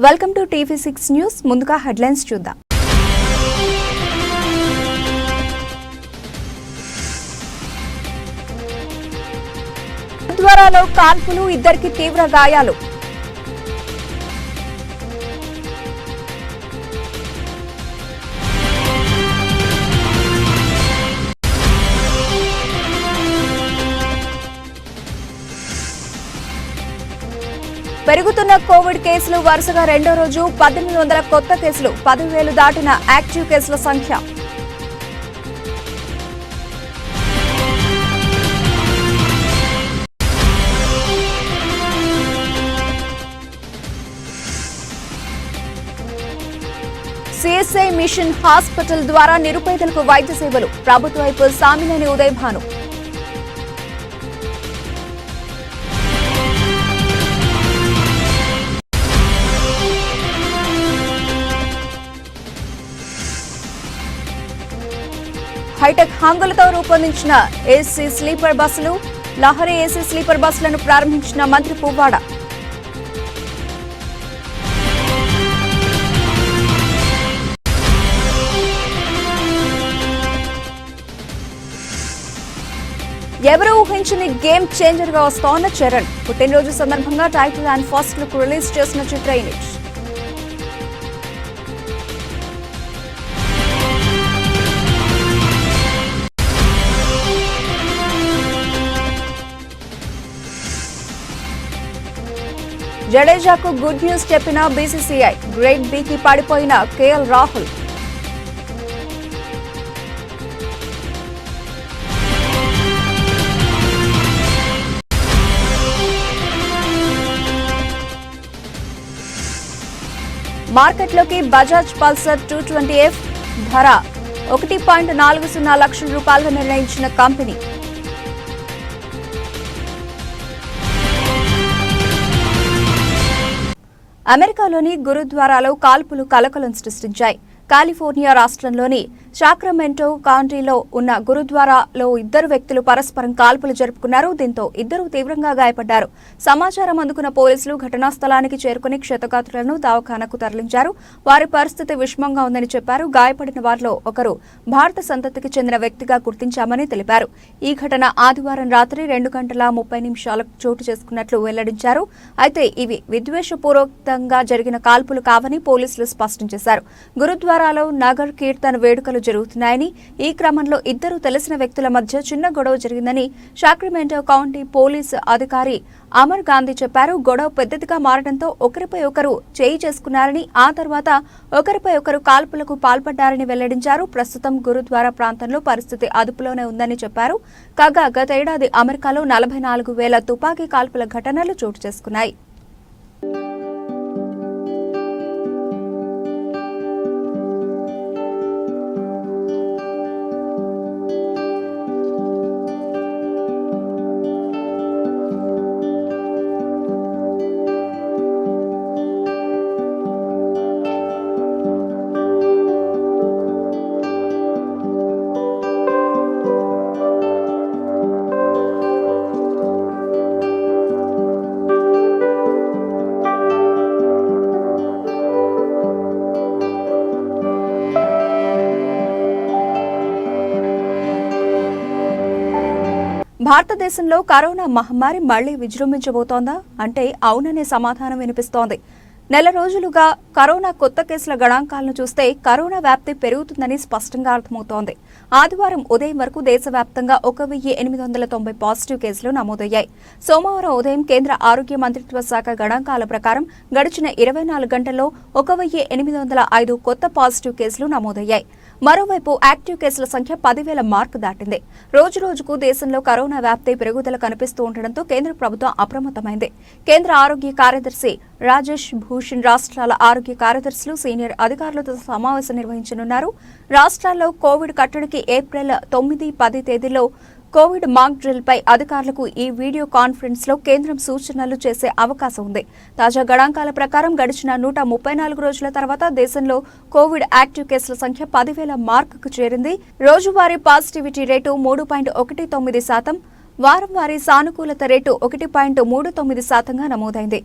Welcome to TV6 news. ముందుగా headlines చూద్దాం. గురుద్వారాలో కాల్పులు, ఇద్దరికి తీవ్ర గాయాలు. పెరుగుతున్న కోవిడ్ కేసులు వరుసగా రెండో రోజు 1800 కొత్త కేసులు, 10,000 దాటిన యాక్టివ్ కేసుల సంఖ్య. CSI మిషన్ హాస్పిటల్ ద్వారా నిరుపేదలకు వైద్య సేవలు, ప్రభుత్వ వైపు సామినేని ఉదయభాను. హైటెక్ హంగులతో రూపొందించిన ఏసీ స్లీపర్ బస్సులు, లహరి ఏసీ స్లీపర్ బస్సులను ప్రారంభించిన మంత్రి పువ్వాడ. ఎవరు ఊహించని గేమ్ చేంజర్ గా వస్తోన్న చరణ్ పుట్టినరోజు సందర్భంగా title and first look release చేసిన చిత్ర యూనిట్. జడేజాకు గుడ్ న్యూస్ చెప్పిన BCCI, గ్రేడ్ బికి పడిపోయిన KL రాహుల్. మార్కెట్లోకి బజాజ్ పల్సర్ 220F ధర 1.40 లక్షల రూపాయలుగా నిర్ణయించిన కంపెనీ. అమెరికాలోని గురుద్వారాలో కాల్పులు కలకలం సృష్టించాయి. కాలిఫోర్నియా రాష్ట్రంలోని సాక్రమెంటో కౌంటీలో ఉన్న గురుద్వారాలో ఇద్దరు వ్యక్తులు పరస్పరం కాల్పులు జరుపుకున్నారు. దీంతో ఇద్దరు తీవ్రంగా గాయపడ్డారు. సమాచారం అందుకున్న పోలీసులు ఘటనా స్థలానికి చేరుకుని క్షతగాత్రులను దవాఖానకు తరలించారు. వారి పరిస్థితి విషమంగా ఉందని చెప్పారు. గాయపడిన వారిలో ఒకరు భారత సంతతికి చెందిన వ్యక్తిగా గుర్తించామని తెలిపారు. ఈ ఘటన ఆదివారం రాత్రి 2:30 చోటు చేసుకున్నట్లు వెల్లడించారు. అయితే ఇవి విద్వేషపూర్వకంగా జరిగిన కాల్పులు కావని పోలీసులు స్పష్టం చేశారు. గురుద్వారాలో నగర్ కీర్తన్ వేడుకలు జరుగుతున్నాయని, ఈ క్రమంలో ఇద్దరు తెలిసిన వ్యక్తుల మధ్య చిన్న గొడవ జరిగిందని సాక్రమెంటో కౌంటీ పోలీసు అధికారి అమర్ గాంధీ చెప్పారు. గొడవ పెద్దదిగా మారడంతో ఒకరిపై ఒకరు చేయి చేసుకున్నారని, ఆ తర్వాత ఒకరిపై ఒకరు కాల్పులకు పాల్పడ్డారని వెల్లడించారు. ప్రస్తుతం గురుద్వారా ప్రాంతంలో పరిస్థితి అదుపులోనే ఉందని చెప్పారు. కాగా గత ఏడాది అమెరికాలో 44,000 తుపాకీ కాల్పుల ఘటనలు చోటు చేసుకున్నాయి. భారతదేశంలో కరోనా మహమ్మారి మళ్లీ విజృంభించబోతోందా అంటే అవుననే సమాధానం వినిపిస్తోంది. నెల రోజులుగా కరోనా కొత్త కేసుల గణాంకాలను చూస్తే కరోనా వ్యాప్తి పెరుగుతుందని స్పష్టంగా అర్థమవుతోంది. ఆదివారం ఉదయం వరకు దేశవ్యాప్తంగా 1,890 పాజిటివ్ కేసులు నమోదయ్యాయి. సోమవారం ఉదయం కేంద్ర ఆరోగ్య మంత్రిత్వ శాఖ గణాంకాల ప్రకారం గడిచిన 24 గంటల్లో 1,805 కొత్త పాజిటివ్ కేసులు నమోదయ్యాయి. మరోవైపు యాక్టివ్ కేసుల సంఖ్య 10,000 మార్కు దాటింది. రోజు రోజుకు దేశంలో కరోనా వ్యాప్తి పెరుగుదల కనిపిస్తూ ఉండడంతో కేంద్ర ప్రభుత్వం అప్రమత్తమైంది. కేంద్ర ఆరోగ్య కార్యదర్శి రాజేష్ భూషణ్ రాష్ట్రాల ఆరోగ్య కార్యదర్శులు, సీనియర్ అధికారులతో సమావేశం నిర్వహించనున్నారు. రాష్ట్రాల్లో కోవిడ్ కట్టడికి ఏప్రిల్ 9, 10 తేదీల్లో కోవిడ్ మాక్ డ్రిల్ పై అధికారులకు ఈ వీడియో కాన్ఫరెన్స్ లో కేంద్రం సూచనలు చేసే అవకాశం ఉంది. తాజా గణాంకాల ప్రకారం గడిచిన 134 రోజుల తర్వాత దేశంలో కోవిడ్ యాక్టివ్ కేసుల సంఖ్య 10,000 మార్కుకు చేరింది. రోజువారీ పాజిటివిటీ రేటు 3.19%, వారం వారీ సానుకూలత రేటు 1.39%గా నమోదైంది.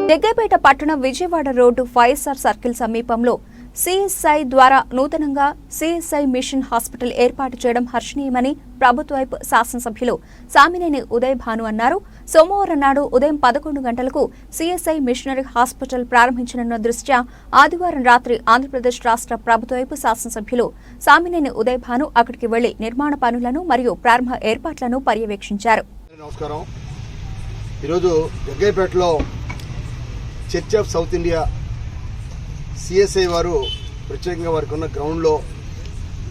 జగ్గైపేట పట్టణం విజయవాడ రోడ్డు 5 సర్కిల్ సమీపంలో సిఎస్ఐ ద్వారా నూతనంగా సిఎస్ఐ మిషన్ హాస్పిటల్ ఏర్పాటు చేయడం హర్షణీయమని ప్రభుత్వ వైపు శాసనసభ్యులు సామినేని ఉదయ్ భాను అన్నారు. సోమవారం నాడు ఉదయం 11 గంటలకు సిఎస్ఐ మిషనరీ హాస్పిటల్ ప్రారంభించనున్న దృష్ట్యా ఆదివారం రాత్రి ఆంధ్రప్రదేశ్ రాష్ట్ర ప్రభుత్వ వైపు శాసనసభ్యులు సామినేని ఉదయ్ భాను అక్కడికి వెళ్లి నిర్మాణ పనులను మరియు ప్రారంభ ఏర్పాట్లను పర్యవేక్షించారు. నమస్కారం. ఈరోజు జగ్గైపేటలో church of South India CSI వారు ప్రత్యేకంగా వారికి ఉన్న గ్రౌండ్లో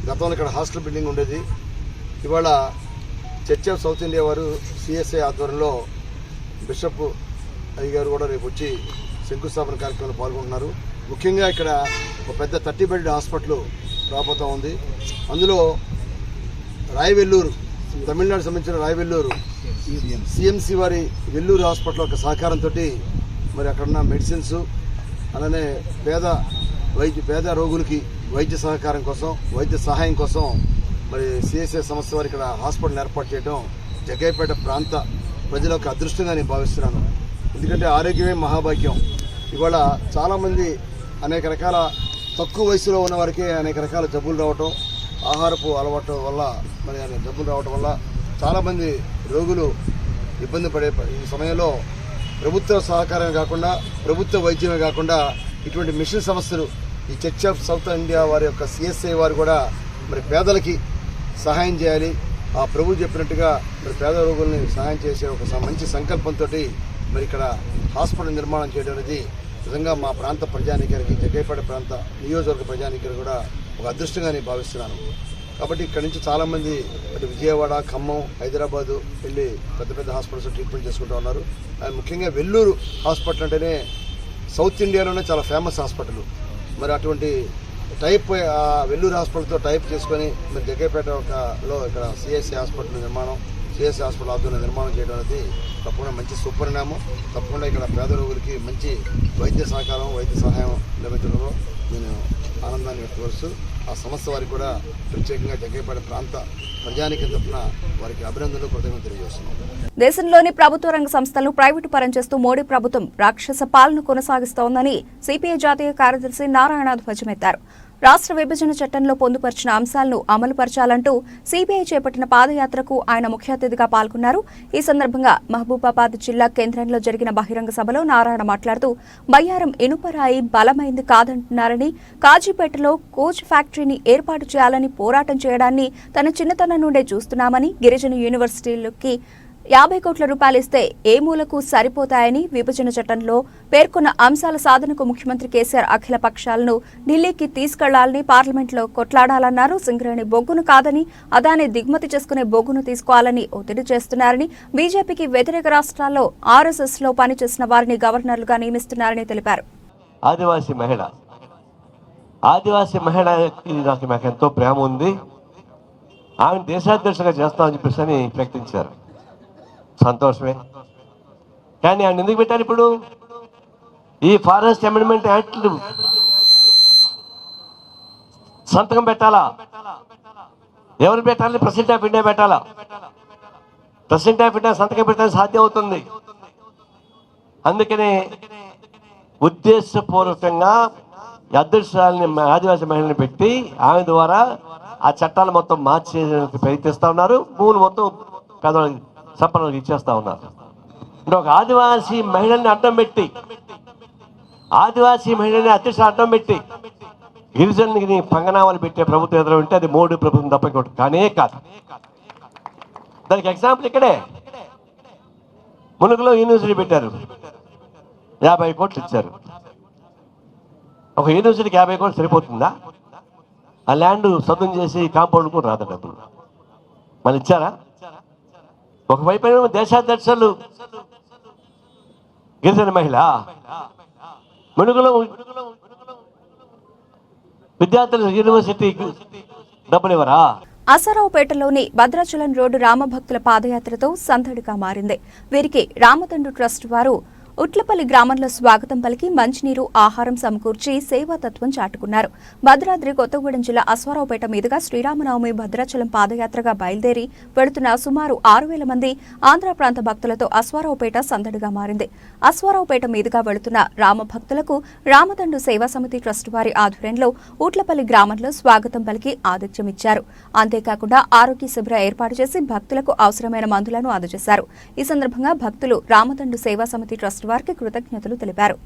గతంలో ఇక్కడ హాస్టల్ బిల్డింగ్ ఉండేది. ఇవాళ చర్చ్ ఆఫ్ సౌత్ ఇండియా వారు సిఎస్ఐ ఆధ్వర్యంలో బిషప్ అయ్యగారు కూడా రేపు వచ్చి శంకుస్థాపన కార్యక్రమంలో పాల్గొంటున్నారు. ముఖ్యంగా ఇక్కడ ఒక పెద్ద 30 బెడ్ హాస్పిటల్ రాబోతూ ఉంది. అందులో రాయవెల్లూరు, తమిళనాడు సంబంధించిన రాయవెల్లూరు సిఎంసి వారి వెల్లూరు హాస్పిటల్ యొక్క సహకారంతో మరి అక్కడున్న మెడిసిన్స్, అలానే పేద రోగులకి వైద్య సహకారం కోసం, వైద్య సహాయం కోసం మరి సిఎస్ఐ సంస్థ వారు ఇక్కడ హాస్పిటల్ ఏర్పాటు చేయడం జగ్గైపేట ప్రాంత ప్రజల యొక్క అదృష్టంగా నేను భావిస్తున్నాను. ఎందుకంటే ఆరోగ్యమే మహాభాగ్యం. ఇవాళ చాలామంది అనేక రకాల తక్కువ వయసులో ఉన్న వారికి అనేక రకాల జబ్బులు రావటం, ఆహారపు అలవాటు వల్ల మరి జబ్బులు రావటం వల్ల చాలామంది రోగులు ఇబ్బంది పడే ఈ సమయంలో ప్రభుత్వ సహకారమే కాకుండా, ప్రభుత్వ వైద్యమే కాకుండా ఇటువంటి మిషన్ సంస్థలు ఈ చర్చ్ ఆఫ్ సౌత్ ఇండియా వారి యొక్క సిఎస్ఐ వారు కూడా మరి పేదలకి సహాయం చేయాలి. ఆ ప్రభు చెప్పినట్టుగా మరి పేద రోగుల్ని సహాయం చేసే ఒక మంచి సంకల్పంతో మరి ఇక్కడ హాస్పిటల్ నిర్మాణం చేయడం అనేది నిజంగా మా ప్రాంత ప్రజానీకానికి, జగ్గైపేట ప్రాంత నియోజకవర్గ ప్రజానీకానికి కూడా ఒక అదృష్టంగా నేను భావిస్తున్నాను. కాబట్టి ఇక్కడ నుంచి చాలామంది అటు విజయవాడ, ఖమ్మం, హైదరాబాదు వెళ్ళి పెద్ద పెద్ద హాస్పిటల్స్ ట్రీట్మెంట్ చేసుకుంటూ ఉన్నారు. ముఖ్యంగా వెల్లూరు హాస్పిటల్ అంటేనే సౌత్ ఇండియాలోనే చాలా ఫేమస్ హాస్పిటల్. మరి అటువంటి టైప్ వెల్లూరు హాస్పిటల్తో టైప్ చేసుకొని మరి జగ్గైపేటలో ఇక్కడ సిఎస్ఐ హాస్పిటల్ నిర్మాణం, సిఎస్ఐ హాస్పిటల్ ఆధ్వర్యంలో నిర్మాణం చేయడం అనేది తప్పకుండా మంచి సుపరిణామం. తప్పకుండా ఇక్కడ పేద రోగులకి మంచి వైద్య సహకారం, వైద్య సహాయం లభించడంలో నేను ఆనందాన్ని వ్యక్తపరుస్తూ ఆ సంస్థ వారికి కూడా ప్రత్యేకంగా జగ్గైపేట ప్రాంత ప్రజానికి తరఫున వారికి అభినందనలు, కృతజ్ఞతలు తెలియజేస్తున్నాం. దేశంలోని ప్రభుత్వ రంగ సంస్థలను ప్రైవేటు పరం చేస్తూ మోడీ ప్రభుత్వం రాక్షస పాలన కొనసాగిస్తోందని సిపిఐ జాతీయ కార్యదర్శి నారాయణ ధ్వజమెత్తారు. రాష్ట్ర విభజన చట్టంలో పొందుపరిచిన అంశాలను అమలుపరచాలంటూ సిపిఐ చేపట్టిన పాదయాత్రకు ఆయన ముఖ్య అతిథిగా పాల్గొన్నారు. ఈ సందర్భంగా మహబూబాబాద్ జిల్లా కేంద్రంలో జరిగిన బహిరంగ సభలో నారాయణ మాట్లాడుతూ బయ్యారం ఇనుపరాయి బలమైంది కాదంటున్నారని, కాజీపేటలో కోచ్ ఫ్యాక్టరీని ఏర్పాటు చేయాలని పోరాటం చేయడాన్ని తన చిన్నతనం నుండే చూస్తున్నామని, గిరిజన యూనివర్సిటీలకి 50 కోట్ల రూపాయలు ఇస్తే ఏ మూలకు సరిపోతాయని, విభజన చట్టంలో పేర్కొన్న అంశాల సాధనకు ముఖ్యమంత్రి కేసీఆర్ అఖిల పక్షాలను ఢిల్లీకి తీసుకెళ్లాలని, పార్లమెంట్లో కొట్లాడాలన్నారు. సింగరేణి బొగ్గును కాదని అదాని దిగుమతి చేసుకునే బొగ్గును తీసుకోవాలని ఒత్తిడి చేస్తున్నారని, బీజేపీకి వ్యతిరేక రాష్ట్రాల్లో ఆర్ఎస్ఎస్ లో పనిచేసిన వారిని గవర్నర్లుగా నియమిస్తున్నారని తెలిపారు. ఆదివాసీ మహిళకి నాకు ఎంతో ప్రేమ ఉంది. ఆమె దేశాధ్యక్షులుగా చేస్తామని చెప్పేసి ప్రకటించారు. సంతోషమే. కానీ ఆయన ఎందుకు పెట్టారు? ఇప్పుడు ఈ ఫారెస్ట్ అమెండ్మెంట్ యాక్ట్ సంతకం పెట్టాలా? ఎవరు పెట్టాలి? ప్రెసిడెంట్ ఆఫ్ ఇండియా పెట్టాలా? ప్రెసిడెంట్ ఆఫ్ ఇండియా సంతకం పెట్టాలని సాధ్యం అవుతుంది. అందుకనే ఉద్దేశపూర్వకంగా అదృష్టాలని ఆదివాసీ మహిళని పెట్టి ఆమె ద్వారా ఆ చట్టాలు మొత్తం మార్చేయడానికి ప్రయత్నిస్తూ ఉన్నారు. భూములు మొత్తం పేదవాళ్ళకి సంపన్నులకు ఇచ్చేస్తా ఉన్నారు. అంటే ఒక ఆదివాసీ మహిళల్ని అడ్డం పెట్టి, ఆదివాసీ మహిళల్ని అత్యక్ష అడ్డం పెట్టి గిరిజనులకి పంగనామాలు పెట్టే ప్రభుత్వం ఎదురు ఉంటే అది మోడీ ప్రభుత్వం తప్ప ఇంకోటి కానే కాదు. దానికి ఎగ్జాంపుల్ ఇక్కడే ములుగులో యూనివర్సిటీ పెట్టారు, 50 కోట్లు ఇచ్చారు. ఒక యూనివర్సిటీకి 50 కోట్లు సరిపోతుందా? ఆ ల్యాండ్ సొంతం చేసి కాంపౌండ్ కూడా రాదు డబ్బులు. మళ్ళీ ఇచ్చారా? ఒకవైపు దేశాధ్యక్షులు గిరిజన మహిళ, ములుగులో విద్యార్థులు యూనివర్సిటీకి డబ్బులు ఇవ్వరా? అసరావుపేటలోని భద్రాచలం రోడ్డు రామభక్తుల పాదయాత్రతో సందడిగా మారింది. వీరికి రామతండ్రి ట్రస్ట్ వారు ఉట్లపల్లి గ్రామంలో స్వాగతం పలికి మంచినీరు ఆహారం సమకూర్చి సేవాతత్వం చాటుకున్నారు. భద్రాద్రి కొత్తగూడెం జిల్లా అశ్వారావుపేట మీదుగా శ్రీరామనవమి భద్రాచలం పాదయాత్రగా బయలుదేరి వెళుతున్న సుమారు 6,000 మంది ఆంధ్ర ప్రాంత భక్తులతో అశ్వారావుపేట సందడిగా మారింది. అశ్వారావుపేట మీదుగా వెళుతున్న రామ భక్తులకు రామదండు సేవా సమితి ట్రస్ట్ వారి ఆధ్వర్యంలో ఊట్లపల్లి గ్రామంలో స్వాగతం పలికి ఆతిథ్యమిచ్చారు. అంతేకాకుండా ఆరోగ్య శిబిర ఏర్పాటు చేసి భక్తులకు అవసరమైన మందులను అందజేశారు. ఈ సందర్భంగా భక్తులు రామదండు సేవా సమితి ట్రస్ట్ వారికి కృతజ్ఞతలు తెలిపారు.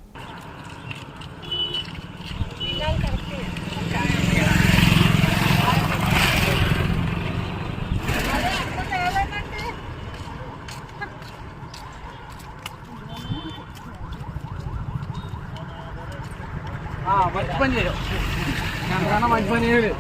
మంచి పని చేయడం మంచి పని చేయలేదు.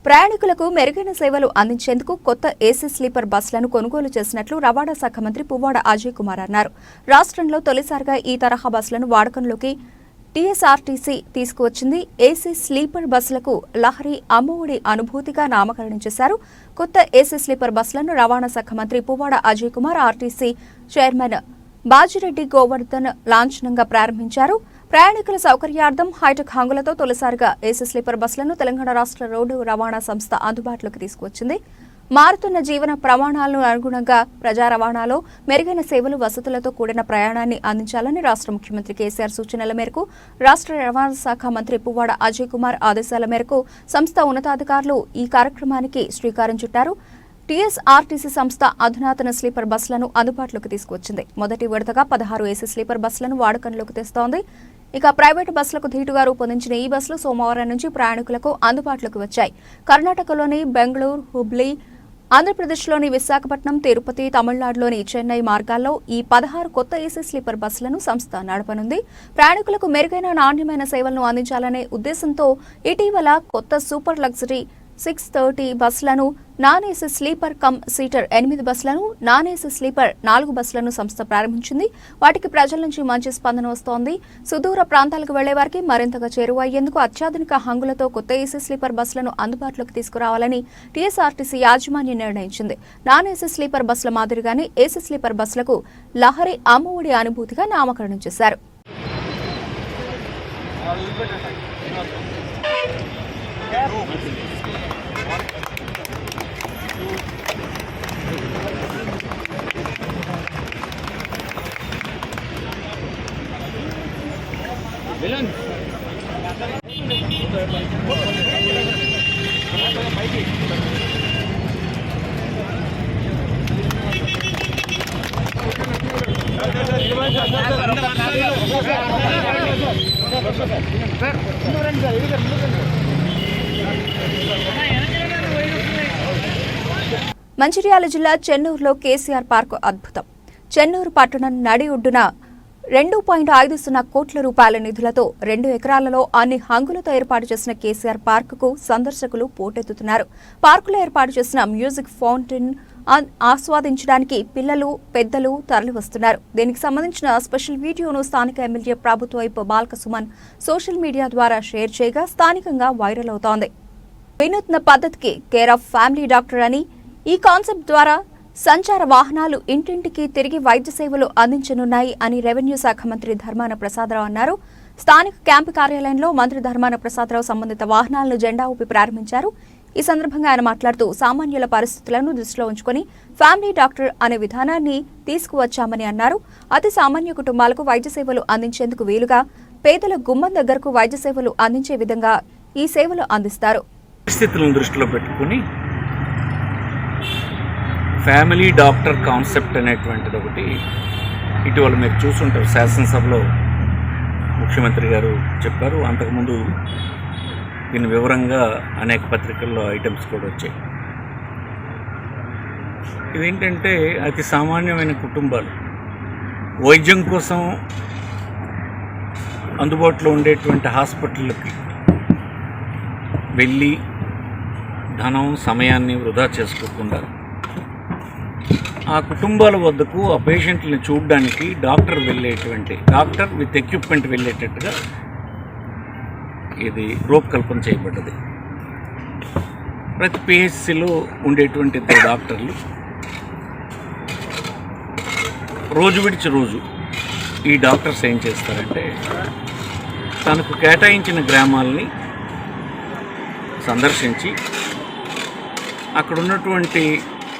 ప్రయాణికులకు మెరుగైన సేవలు అందించేందుకు కొత్త ఏసీ స్లీపర్ బస్సులను కొనుగోలు చేసినట్లు రవాణా శాఖ మంత్రి పువ్వాడ అజయ్ కుమార్ అన్నారు. రాష్ట్రంలో తొలిసారిగా ఈ తరహా బస్సులను వాడకంలోకి టీఎస్ఆర్టీసీ తీసుకువచ్చింది. ఏసీ స్లీపర్ బస్సులకు లహరి అమ్మఒడి అనుభూతిగా నామకరణం చేశారు. కొత్త ఏసీ స్లీపర్ బస్సులను రవాణా శాఖ మంత్రి పువ్వాడ అజయ్ కుమార్ ఆర్టీసీ చైర్మన్ బాజిరెడ్డి గోవర్ధన్ లాంఛనంగా ప్రారంభించారు. ప్రయాణికుల సౌకర్యార్థం హైటెక్ హంగులతో తొలిసారిగా ఏసీ స్లీపర్ బస్సులను తెలంగాణ రాష్ట్ర రోడ్డు రవాణా సంస్థ అందుబాటులోకి తీసుకువచ్చింది. మారుతున్న జీవన ప్రమాణాలను అనుగుణంగా ప్రజా రవాణాలో మెరుగైన సేవలు, వసతులతో కూడిన ప్రయాణాన్ని అందించాలని రాష్ట్ర ముఖ్యమంత్రి కేసీఆర్ సూచనల మేరకు రాష్ట్ర రవాణా శాఖ మంత్రి పువ్వాడ అజయ్ కుమార్ ఆదేశాల మేరకు సంస్థ ఉన్నతాధికారులు ఈ కార్యక్రమానికి శ్రీకారం చుట్టారు. టీఎస్ఆర్టీసీ సంస్థ అధునాతన స్లీపర్ బస్సులను అందుబాటులోకి తీసుకువచ్చింది. మొదటి విడతగా 16 ఏసీ స్లీపర్ బస్సులను వాడకంలోకి తెస్తోంది. ఇక ప్రైవేటు బస్సులకు ధీటుగా రూపొందించిన ఈ బస్సులు సోమవారం నుంచి ప్రయాణికులకు అందుబాటులోకి వచ్చాయి. కర్ణాటకలోని బెంగళూరు, హుబ్లీ, ఆంధ్రప్రదేశ్లోని విశాఖపట్నం, తిరుపతి, తమిళనాడులోని చెన్నై మార్గాల్లో ఈ 16 కొత్త ఏసీ స్లీపర్ బస్సులను సంస్థ నడపనుంది. ప్రయాణికులకు మెరుగైన నాణ్యమైన సేవలను అందించాలనే ఉద్దేశంతో ఇటీవల కొత్త సూపర్ లగ్జరీ 630 బస్సులను, non AC sleeper come seater 8 బస్సులను, నాన్ ఏసీ స్లీపర్ 4 బస్సులను సంస్థ ప్రారంభించింది. వాటికి ప్రజల నుంచి మంచి స్పందన వస్తోంది. సుదూర ప్రాంతాలకు వెళ్లే వారికి మరింతగా చేరువయ్యేందుకు అత్యాధునిక హంగులతో కొత్త ఏసీ స్లీపర్ బస్సులను అందుబాటులోకి తీసుకురావాలని టీఎస్ఆర్టీసీ యాజమాన్యం నిర్ణయించింది. నాన్ ఏసీ స్లీపర్ బస్సుల మాదిరిగానే ఏసీ స్లీపర్ బస్సులకు లహరి అమ్మఒడి అనుభూతిగా నామకరణం చేశారు. మంచిర్యాల జిల్లా చెన్నూరులో కేసీఆర్ పార్కు అద్భుతం. చెన్నూరు పట్టణం నడి ఒడ్డున 2.50 కోట్ల రూపాయల నిధులతో 2 ఎకరాలలో అన్ని హంగులతో ఏర్పాటు చేసిన కేసీఆర్ పార్కుకు సందర్శకులు పోటెత్తుతున్నారు. పార్కులో ఏర్పాటు చేసిన మ్యూజిక్ ఫౌంటైన్ ఆస్వాదించడానికి పిల్లలు, పెద్దలు తరలివస్తున్నారు. దీనికి సంబంధించిన స్పెషల్ వీడియోను స్థానిక ఎమ్మెల్యే ప్రభుత్వైపు బాల్క సుమన్ సోషల్ మీడియా ద్వారా షేర్ చేయగా స్థానికంగా వైరల్ అవుతోంది. వినూత్న పద్ధతికి కేర్ ఆఫ్ ఫ్యామిలీ డాక్టర్ అని, ఈ కాన్సెప్ట్ ద్వారా సంచార వాహనాలు ఇంటింటికి తిరిగి వైద్య సేవలు అందించనున్నాయి అని రెవెన్యూ శాఖ మంత్రి ధర్మాన ప్రసాదరావు అన్నారు. స్థానిక క్యాంపు కార్యాలయంలో మంత్రి ధర్మాన ప్రసాదరావు సంబంధిత వాహనాలను జెండా ఊపి ప్రారంభించారు. ఈ సందర్భంగా ఆయన మాట్లాడుతూ సామాన్యుల పరిస్థితులను దృష్టిలో ఉంచుకుని ఫ్యామిలీ డాక్టర్ అనే విధానాన్ని తీసుకువచ్చామని అన్నారు. అతి సామాన్య కుటుంబాలకు వైద్య సేవలు అందించేందుకు వీలుగా పేదల గుమ్మం దగ్గరకు వైద్య సేవలు అందించే విధంగా ఈ సేవలు అందిస్తారు. పరిస్థితులను దృష్టిలో పెట్టుకుని ఫ్యామిలీ డాక్టర్ కాన్సెప్ట్ అనేటువంటిది ఒకటి ఇటీవల మీరు చూసుంటారు, శాసనసభలో ముఖ్యమంత్రి గారు చెప్పారు. అంతకుముందు దీని వివరంగా అనేక పత్రికల్లో ఐటమ్స్ కూడా వచ్చాయి. ఇదేంటంటే అతి సామాన్యమైన కుటుంబాలు వైద్యం కోసం అందుబాటులో ఉండేటువంటి హాస్పిటళ్ళకి వెళ్ళి ధనం సమయాన్ని వృధా చేసుకోకుండా ఆ కుటుంబాల వద్దకు ఆ పేషెంట్ని చూడడానికి డాక్టర్ విత్ ఎక్విప్మెంట్ వెళ్ళేటట్టుగా ఇది రూపకల్పన చేయబడ్డది. ప్రతి పిహెచ్సిలో ఉండేటువంటి ఇద్దరు డాక్టర్లు రోజు విడిచి రోజు ఈ డాక్టర్స్ ఏం చేస్తారంటే తనకు కేటాయించిన గ్రామాలని సందర్శించి అక్కడ ఉన్నటువంటి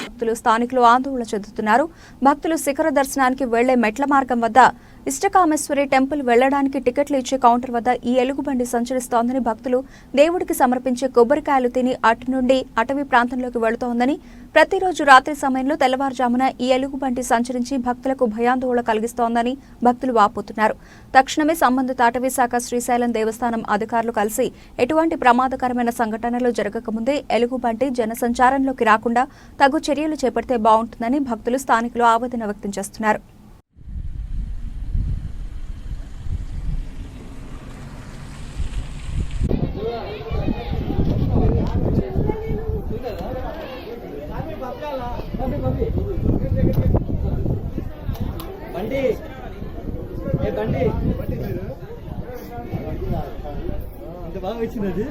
భక్తులు స్థానికులు ఆందోళన చెందుతున్నారు. భక్తులు శిఖర దర్శనానికి వెళ్లే మెట్ల మార్గం వద్ద ఇష్టకామేశ్వరి టెంపుల్ వెళ్లడానికి టికెట్లు ఇచ్చే కౌంటర్ వద్ద ఈ ఎలుగుబండి సంచరిస్తోందని, భక్తులు దేవుడికి సమర్పించే కొబ్బరికాయలు తిని అటు నుండి అటవీ ప్రాంతంలోకి వెళుతోందని, ప్రతిరోజు రాత్రి సమయంలో తెల్లవారుజామున ఈ ఎలుగుబంటి సంచరించి భక్తులకు భయాందోళన కలిగిస్తోందని భక్తులు వాపోతున్నారు. తక్షణమే సంబంధిత అటవీ శాఖ, శ్రీశైలం దేవస్థానం అధికారులు కలిసి ఎటువంటి ప్రమాదకరమైన సంఘటనలు జరగకముందే ఎలుగుబంటి జనసంచారంలోకి రాకుండా తగు చర్యలు చేపడితే బాగుంటుందని భక్తులు, స్థానికులు ఆవేదన వ్యక్తం చేస్తున్నారు. ఇంత బాగా వచ్చింది.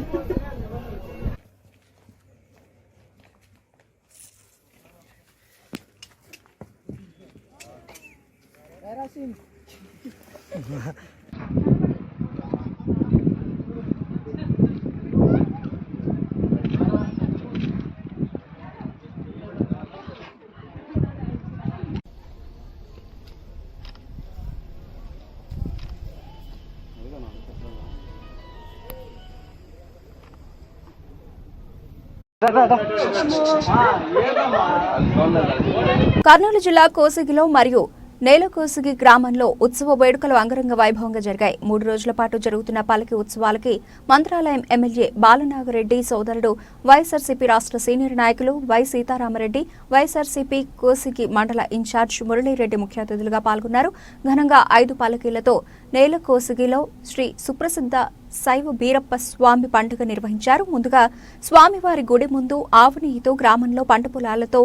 కర్నూలు జిల్లా కోసిగిలో మరియు నేలకోసిగి గ్రామంలో ఉత్సవ వేడుకలు అంగరంగ వైభవంగా జరిగాయి. 3 రోజుల పాటు జరుగుతున్న పల్లకి ఉత్సవాలకి మంత్రాలయం ఎమ్మెల్యే బాలనాగరెడ్డి సోదరుడు, వైఎస్ఆర్సీపీ రాష్ట్ర సీనియర్ నాయకులు వై సీతారామరెడ్డి, వైఎస్ఆర్సీపీ కోసిగి మండల ఇన్ఛార్జ్ మురళీరెడ్డి ముఖ్య అతిథులుగా పాల్గొన్నారు. ఘనంగా 5 పల్లకీలతో నేలకోసిగిలో శ్రీ సుప్రసిద్ధ శైవ బీరప్ప స్వామి పండుగ నిర్వహించారు. ముందుగా స్వామివారి గుడి ముందు ఆవు నెయ్యితో గ్రామంలో పంట పొలాలతో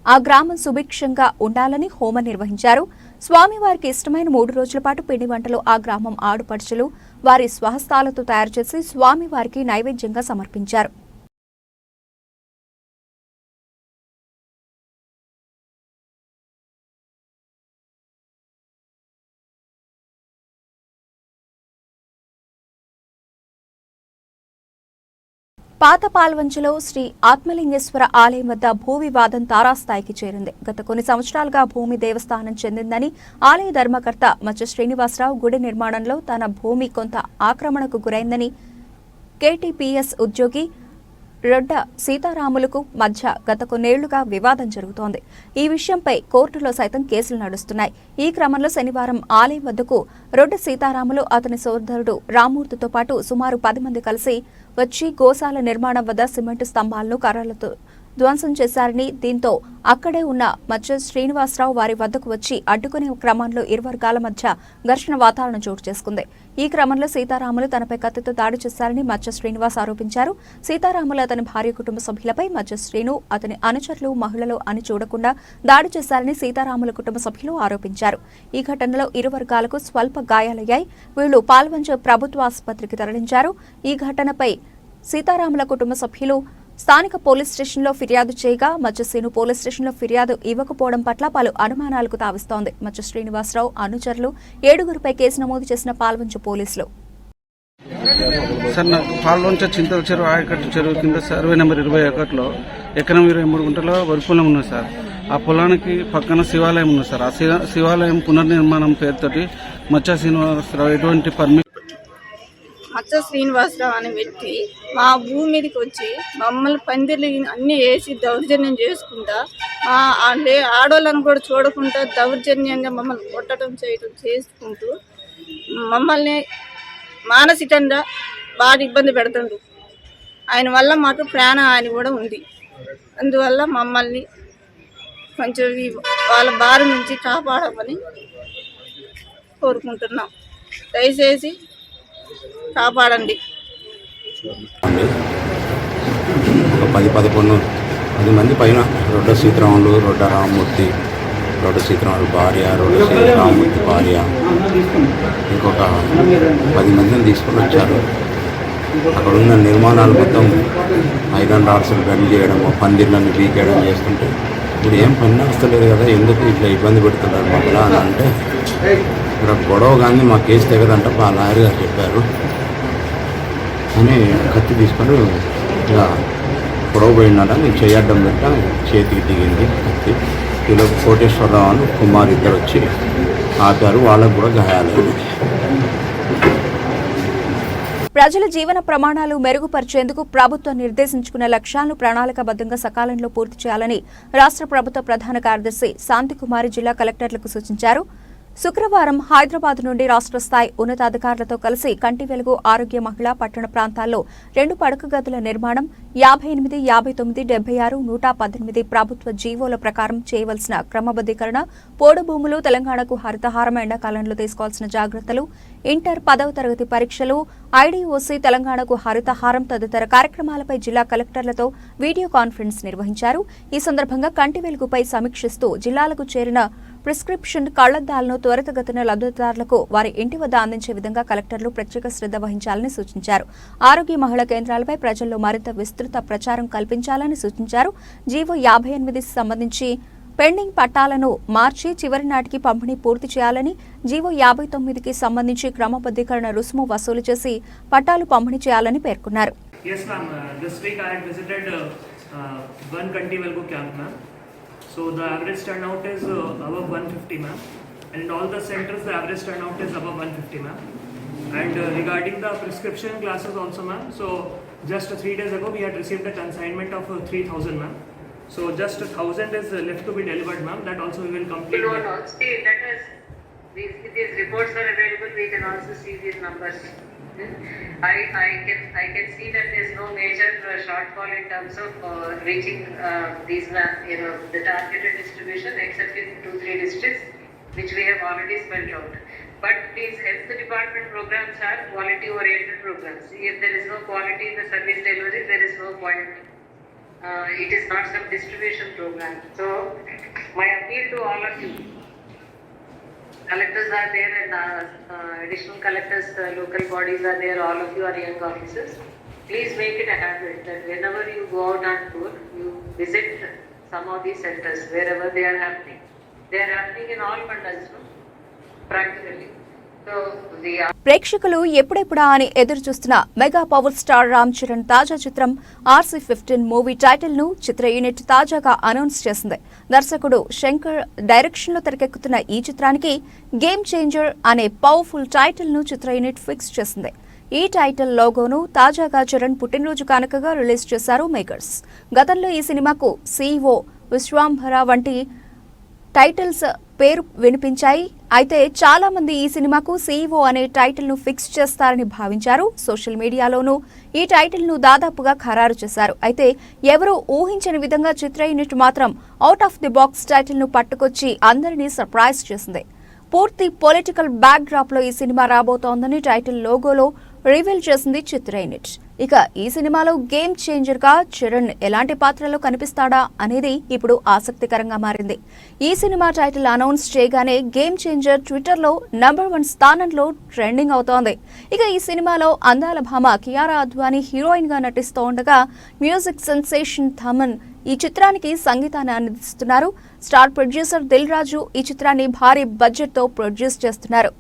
ఆ గ్రామం సుభిక్షంగా ఉండాలని హోమం నిర్వహించారు. స్వామివారికి ఇష్టమైన 3 రోజుల పాటు పిండి వంటలు ఆ గ్రామం ఆడుపడుచులు వారి స్వహస్తాలతో తయారు చేసి స్వామివారికి నైవేద్యంగా సమర్పించారు. పాత పాల్వంచలో శ్రీ ఆత్మలింగేశ్వర ఆలయం వద్ద భూ వివాదం తారాస్థాయికి చేరింది. గత కొన్ని సంవత్సరాలుగా భూమి దేవస్థానం చెందిందని ఆలయ ధర్మకర్త మచ్చ శ్రీనివాసరావు గుడి నిర్మాణంలో తన భూమి కొంత ఆక్రమణకు గురైందని కేటీపీఎస్ ఉద్యోగి రొడ్డ సీతారాములకు మధ్య గత కొన్నేళ్లుగా వివాదం జరుగుతోంది. ఈ విషయంపై కోర్టులో సైతం కేసులు నడుస్తున్నాయి. ఈ క్రమంలో శనివారం ఆలయం వద్దకు రొడ్డ సీతారాములు, అతని సోదరుడు రామూర్తితో పాటు సుమారు 10 మంది కలిసి వచ్చి గోశాల నిర్మాణం వద్ద సిమెంటు స్తంభాలను కర్రలతో ధ్వంసం చేశారని, దీంతో అక్కడే ఉన్న మచ్చ శ్రీనివాసరావు వారి వద్దకు వచ్చి అడ్డుకునే క్రమంలో ఇరు వర్గాల మధ్య ఘర్షణ వాతావరణం చోటు చేసుకుంది. ఈ క్రమంలో సీతారాములు తనపై కత్తితో దాడి చేశారని మచ్చ శ్రీనివాస్ ఆరోపించారు. సీతారాములు అతని భార్య కుటుంబ సభ్యులపై మచ్చ శ్రీను, అతని అనుచరులు, మహిళలు అని చూడకుండా దాడి చేశారని సీతారాముల కుటుంబ సభ్యులు ఆరోపించారు. ఈ ఘటనలో ఇరు వర్గాలకు స్వల్ప గాయాలయ్యాయి. వీళ్లు పాల్వంచ ప్రభుత్వ ఆసుపత్రికి తరలించారు. ఈ ఘటనపై సీతారాముల కుటుంబ సభ్యులు స్థానిక పోలీస్ స్టేషన్లో ఫిర్యాదు చేయగా మచ్చశ్రీను పోలీస్ స్టేషన్లో ఫిర్యాదు ఇవ్వకపోవడం పట్ల పలు అనుమానాలకు తావిస్తోంది. మచ్చ శ్రీనివాసరావు అనుచరులు 7గురిపై కేసు నమోదు చేసిన పాల్వంచ పోలీసులు. సార్, నాకు పాల్వంచ చింతల చెరువు ఆయకట్టు చెరువు కింద సర్వే నెంబర్ 21లో ఎకరం 23 గుంటల వరి పొలం ఉన్నది సార్. ఆ పొలానికి పక్కన శివాలయం ఉన్నది సార్. ఆ శివాలయం పునర్నిర్మాణం పేరుతోటి మచ్చ శ్రీనివాసరావు ఎటువంటి మచ్చ శ్రీనివాసరావు అనే వ్యక్తి మా భూమి మీదకి వచ్చి మమ్మల్ని పందిర్లు అన్నీ వేసి దౌర్జన్యం చేసుకుంటా, మా ఆడవాళ్ళని కూడా చూడకుండా దౌర్జన్యంగా మమ్మల్ని కొట్టడం చేయడం చేసుకుంటూ మమ్మల్ని మానసికంగా బాగా ఇబ్బంది పెడుతుండ్రు. ఆయన వల్ల మాకు ప్రాణహాని కూడా ఉంది. అందువల్ల మమ్మల్ని కొంచెం వాళ్ళ బారి నుంచి కాపాడమని కోరుకుంటున్నాం. దయచేసి కాపాడండి. ఒక 10 మంది పైన రొడ్డ సీతారాములు, రొడ్డ రామమూర్తి, రొడ్డ సీతారాములు భార్య, రొడ్డ రామమూర్తి భార్య, ఇంకొక 10 మందిని తీసుకొని వచ్చారు. అక్కడ ఉన్న నిర్మాణాలు మొత్తం ఐరన్ రాడ్స్ బెండ్ చేయడము, పందిర్లను బీకేయడం చేస్తుంటే ఇప్పుడు ఏం పని నడుస్తలేదు కదా, ఎందుకు ఇట్లా ఇబ్బంది పెడుతున్నారు మమ్మల్ని అని అంటే ఇక్కడ గొడవ కానీ మా కేసు తెగదంట మా లాయర్ గారు చెప్పారు అని కత్తి తీసుకొని ఇలా గొడవ పోయిందట. నేను చేయడ్డం పెట్ట చేతికి దిగింది కత్తి. ఇలా కోటేశ్వరరావు అని కుమార్ ఇద్దరు వచ్చి ఆపారు. వాళ్ళకు కూడా గాయాలైంది. ప్రజల జీవన ప్రమాణాలు మెరుగుపరిచేందుకు ప్రభుత్వం నిర్దేశించుకున్న లక్ష్యాలను ప్రణాళికాబద్ధంగా సకాలంలో పూర్తి చేయాలని రాష్ట్ర ప్రభుత్వ ప్రధాన కార్యదర్శి శాంతికుమారి జిల్లా కలెక్టర్లకు సూచించారు. శుక్రవారం హైదరాబాద్ నుండి రాష్ట్ర స్థాయి ఉన్నతాధికారులతో కలిసి కంటి వెలుగు ఆరోగ్య మహిళా పట్టణ ప్రాంతాల్లో 2 పడక గదుల నిర్మాణం 58, 59, 76, 118 ప్రభుత్వ జీవోల ప్రకారం చేయవలసిన క్రమబద్దీకరణ, పోడు భూములు, తెలంగాణకు హరితహారం, ఎండాకాలంలో తీసుకోవాల్సిన జాగ్రత్తలు, ఇంటర్ 10వ తరగతి పరీక్షలు, ఐడీఓసీ, తెలంగాణకు హరితహారం తదితర కార్యక్రమాలపై జిల్లా కలెక్టర్లతో వీడియో కాన్ఫరెన్స్ నిర్వహించారు. ఈ సందర్భంగా కంటి వెలుగుపై సమీక్షిస్తూ జిల్లాలకు చేరిన ప్రిస్క్రిప్షన్ కళ్లద్దాలను త్వరితగతిన లబ్ధిదారులకు వారి ఇంటి వద్ద అందించే విధంగా కలెక్టర్లు ప్రత్యేక శ్రద్ధ వహించాలని సూచించారు. ఆరోగ్య మహిళా కేంద్రాలపై ప్రజల్లో మరింత విస్తృత ప్రచారం కల్పించాలని సూచించారు. జీవో 58 సంబంధించి పెండింగ్ పట్టాలను మార్చి చివరి నాటికి పంపిణీ పూర్తి చేయాలని, జీవో 59కి సంబంధించి క్రమబద్దీకరణ రుసుము వసూలు చేసి పట్టాలు పంపిణీ చేయాలని పేర్కొన్నారు. Yes, ma'am. This week I had visited one Kanti Velgu camp, ma'am. So the average turnout is above 150, ma'am. And in all the centers, the average turnout is above 150, ma'am. And regarding the prescription classes also, ma'am. So just 3 days ago, we had received a consignment of 3,000, ma'am. So just 1,000 is left to be delivered, ma'am. That also we will complete. No. See, that is, these reports are available. We can also see these numbers. I can see that there is no major shortfall in terms of reaching these, the targeted distribution, except in 2-3 districts, which we have already spelled out. But these health department programs are quality-oriented programs. If there is no quality in the service delivery, there is no point. It is not some distribution program. So, my appeal to all of you. Collectors are there and additional collectors, local bodies are there, all of you are young officers. Please make it a habit that whenever you go out on tour, you visit some of these centers, wherever they are happening. They are happening in all mandals, no? Practically. So, ప్రేక్షకులు ఎప్పుడెప్పుడా అని ఎదురు చూస్తున్న mega power star Ram Charan తాజా చిత్రం RC-15 movie title ను చిత్ర unit తాజాగా announce చేసింది. దర్శకుడు శంకర్ డైరెక్షన్ లో తెరకెక్కుతున్న ఈ చిత్రానికి గేమ్ చేంజర్ అనే పవర్ఫుల్ టైటిల్ ను చిత్ర యూనిట్ ఫిక్స్ చేసింది. ఈ టైటిల్ లోగోను తాజాగా చరణ్ పుట్టినరోజు కానుకగా రిలీజ్ చేశారు మేకర్స్. గతంలో ఈ సినిమాకు CEO విశ్వాంభర వంటి టైటిల్స్ పేరు వినిపించాయి. అయితే చాలా మంది ఈ సినిమాకు CEO అనే టైటిల్ ను ఫిక్స్ చేస్తారని భావించారు. సోషల్ మీడియాలోనూ ఈ టైటిల్ ను దాదాపుగా ఖరారు చేశారు. అయితే ఎవరూ ఊహించని విధంగా చిత్ర యూనిట్ మాత్రం out of the box title ను పట్టుకొచ్చి అందరినీ సర్ప్రైజ్ చేసింది. పూర్తి పొలిటికల్ బ్యాక్ డ్రాప్ లో ఈ సినిమా రాబోతోందని టైటిల్ లోగోలో రివీల్ చేసింది చిత్ర యూనిట్. ఇక ఈ సినిమాలో గేమ్ చేంజర్ గా చరణ్ ఎలాంటి పాత్రలో కనిపిస్తాడా అనేది ఇప్పుడు ఆసక్తికరంగా మారింది. ఈ సినిమా టైటిల్ అనౌన్స్ చేయగానే గేమ్ చేంజర్ ట్విట్టర్ లో #1 స్థానంలో ట్రెండింగ్ అవుతోంది. ఇక ఈ సినిమాలో అందాల భామ కియారా అద్వానీ హీరోయిన్ గా నటిస్తూ ఉండగా మ్యూజిక్ సెన్సేషన్ థమన్ ఈ చిత్రానికి సంగీతాన్ని అందిస్తున్నారు. స్టార్ ప్రొడ్యూసర్ దిల్ రాజు ఈ చిత్రాన్ని భారీ బడ్జెట్ తో ప్రొడ్యూస్ చేస్తున్నారు.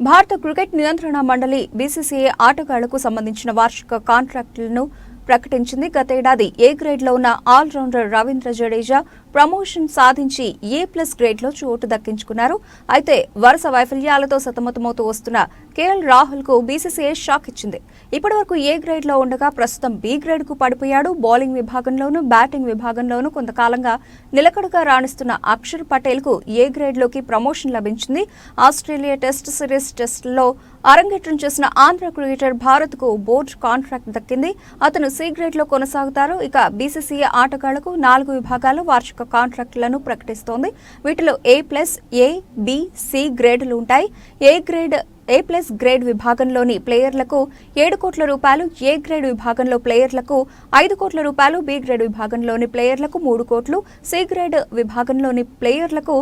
భారత క్రికెట్ నియంత్రణ మండలి BCCI ఆటగాళ్లకు సంబంధించిన వార్షిక కాంట్రాక్టులను ప్రకటించింది. గతేడాది ఏ గ్రేడ్లో ఉన్న ఆల్రౌండర్ రవీంద్ర జడేజా ప్రమోషన్ సాధించి A+ గ్రేడ్లో చోటు దక్కించుకున్నారు. అయితే వరుస వైఫల్యాలతో సతమతమవుతూ వస్తున్న KL రాహుల్కు BCCI షాక్ ఇచ్చింది. ఇప్పటివరకు ఏ గ్రేడ్లో ఉండగా ప్రస్తుతం B గ్రేడ్కు పడిపోయాడు. బౌలింగ్ విభాగంలోనూ బ్యాటింగ్ విభాగంలోనూ కొంతకాలంగా నిలకడగా రాణిస్తున్న అక్షర్ పటేల్కు ఏ గ్రేడ్లోకి ప్రమోషన్ లభించింది. ఆస్ట్రేలియా టెస్ట్ సిరీస్ టెస్టుల్లో అరంగేట్రం చేసిన ఆంధ్ర క్రికెటర్ భారత్కు బోర్డు కాంట్రాక్ట్ దక్కింది. అతను C గ్రేడ్లో కొనసాగుతారు. ఇక BCCI ఆటగాళ్లకు 4 విభాగాల్లో వార్షిక కాంట్రాక్టులను ప్రకటిస్తోంది. వీటిలో A+, A, B, C గ్రేడులు ఉంటాయి. A+ గ్రేడ్ విభాగంలోని ప్లేయర్లకు 7 కోట్ల రూపాయలు, A గ్రేడ్ విభాగంలో ప్లేయర్లకు 5 కోట్ల రూపాయలు, B గ్రేడ్ విభాగంలోని ప్లేయర్లకు 3 కోట్లు, C గ్రేడ్ విభాగంలోని ప్లేయర్లకు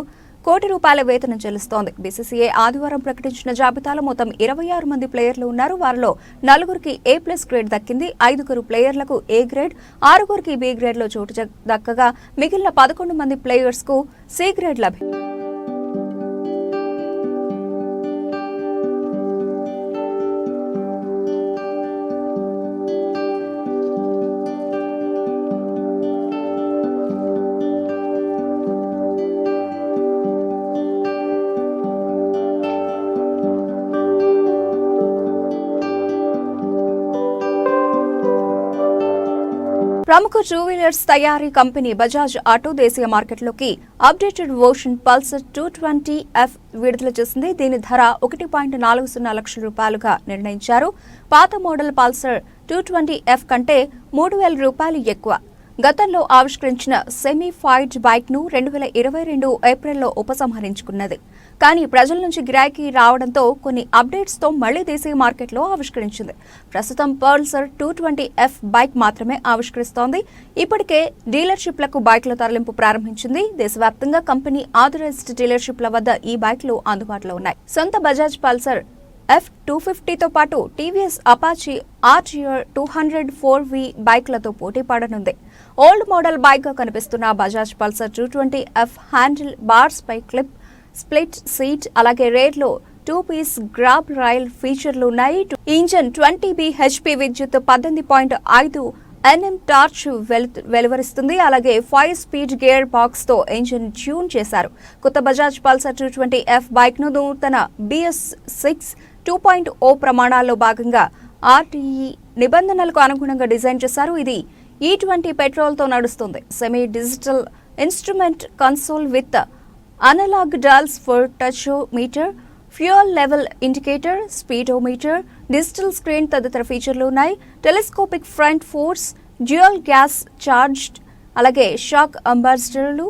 ₹1 కోటి వేతనం చెల్లిస్తోంది. BCCI ఆదివారం ప్రకటించిన జాబితాలో మొత్తం 26 మంది ప్లేయర్లు ఉన్నారు. వారిలో 4గురికి A+ గ్రేడ్ దక్కింది. 5గురు ప్లేయర్లకు A గ్రేడ్, 6గురికి B గ్రేడ్లో చోటు దక్కగా మిగిలిన 11 మంది ప్లేయర్స్కు C గ్రేడ్ లభించింది. ప్రముఖ 2 వీలర్స్ తయారీ కంపెనీ బజాజ్ ఆటో దేశీయ మార్కెట్లోకి అప్డేటెడ్ వర్షన్ పల్సర్ 220F విడుదల చేసింది. దీని ధర ₹1.40 లక్షల నిర్ణయించారు. పాత మోడల్ పల్సర్ 220F కంటే ₹3,000 ఎక్కువ. గతంలో ఆవిష్కరించిన సెమీ ఫైట్ బైక్ ను 2022 ఏప్రిల్లో ఉపసంహరించుకున్నది. కానీ ప్రజల నుంచి గిరాకీ రావడంతో కొన్ని అప్డేట్స్ తో మళ్లీ దేశీయ మార్కెట్లో ఆవిష్కరించింది. ప్రస్తుతం పల్సర్ 220F బైక్ మాత్రమే ఆవిష్కరిస్తోంది. ఇప్పటికే డీలర్షిప్లకు బైక్ల తరలింపు ప్రారంభించింది. దేశవ్యాప్తంగా కంపెనీ ఆథరైజ్డ్ డీలర్షిప్ల వద్ద ఈ బైక్లు అందుబాటులో ఉన్నాయి. సొంత బజాజ్ పల్సర్ F250తో పాటు టీవీఎస్ అపాచీ RTR 200 బైక్లతో పోటీ పడనుంది. ఓల్డ్ మోడల్ బైక్ గా కనిపిస్తున్న Bajaj Pulsar 220F handle bars పై క్లిప్, స్ప్లిట్ సీట్, అలాగే రేర్ లో 2-పీస్ గ్రాబ్ రైల్ ఫీచర్లు ఉన్నాయి. ఇంజన్ 20 bhp విద్యుత్ 18.5 Nm టార్చ్ వెలువరిస్తుంది. అలాగే 5 స్పీడ్ గేర్ బాక్స్ తో ఇంజిన్ ట్యూన్ చేశారు. కొత్త బజాజ్ పల్సర్ 220F బైక్ ను నూతన BS6 2.0 ప్రమాణాల్లో భాగంగా RTE నిబంధనలకు అనుగుణంగా డిజైన్ చేశారు. ఇది E20 పెట్రోల్ తో నడుస్తుంది. Semi digital instrument console with analog dials for tachometer, fuel level indicator, speedometer, digital screen తదితర ఫీచర్లు ఉన్నాయి. Telescopic front forks, dual gas charged, అలాగే షాక్ అంబాసిడర్లు,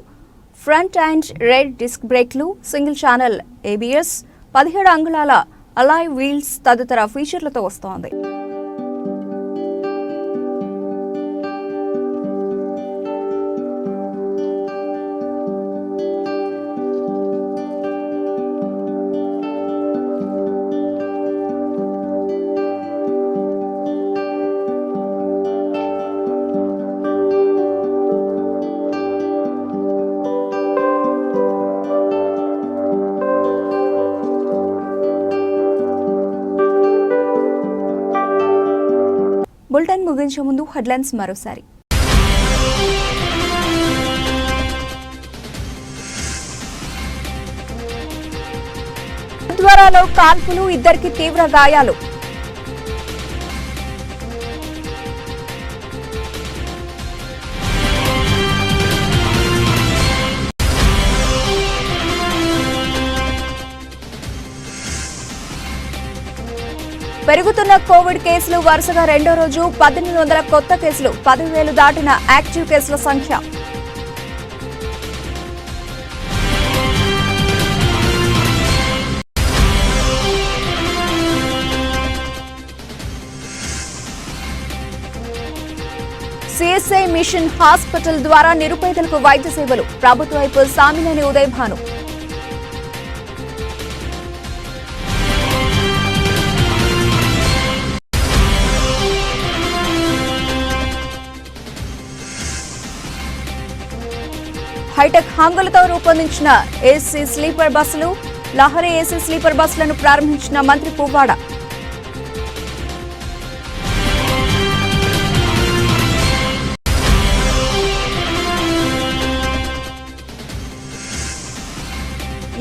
ఫ్రంట్ అండ్ రేర్ డిస్క్ బ్రేక్లు, సింగిల్ ఛానల్ ABS, 17 అంగుళాల alloy wheels తదితర ఫీచర్లతో వస్తోంది. బులెటిన్ ముగించే ముందు హెడ్లైన్స్ మరోసారి. హరిద్వారాలో కాల్పులు, 2కి తీవ్ర గాయాలు. పెరుగుతున్న కోవిడ్ కేసులు వరుసగా రెండో రోజు 1800 కొత్త కేసులు, 10,000 దాటిన యాక్టివ్ కేసుల సంఖ్య. CSI మిషన్ హాస్పిటల్ ద్వారా నిరుపేదలకు వైద్య సేవలు, ప్రభుత్వ వైపు సామినేని ఉదయభాను. హైటెక్ హంగులతో రూపొందించిన AC స్లీపర్ బస్సులు, లహరి AC స్లీపర్ బస్సులను ప్రారంభించిన మంత్రి పువ్వాడ.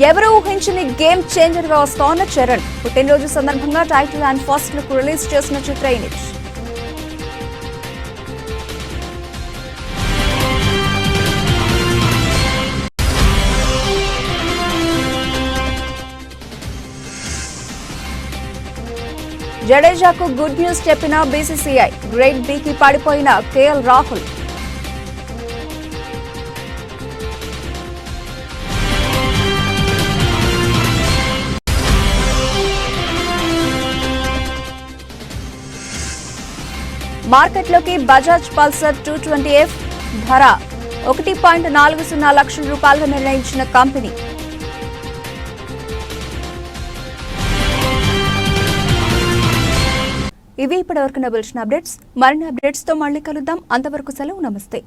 ఎవరు ఊహించని గేమ్ చేంజర్ గా వస్తోన్న చరణ్ పుట్టినరోజు సందర్భంగా title and first look release చేసిన చిత్ర యూనిట్. జడేజాకు గుడ్ న్యూస్ చెప్పిన బీసీసీఐ. గ్రేడ్ బికి పడిపోయిన కేఎల్ రాహుల్. మార్కెట్లోకి బజాజ్ పల్సర్ 220F ధర 1.40 లక్షల రూపాయలుగా నిర్ణయించిన కంపెనీ. ఇవి ఇప్పటివరకు బులెటిన్ అప్డేట్స్. మరిన్ని అప్డేట్స్ తో మళ్ళీ కలుద్దాం. అంతవరకు సెలవు. నమస్తే.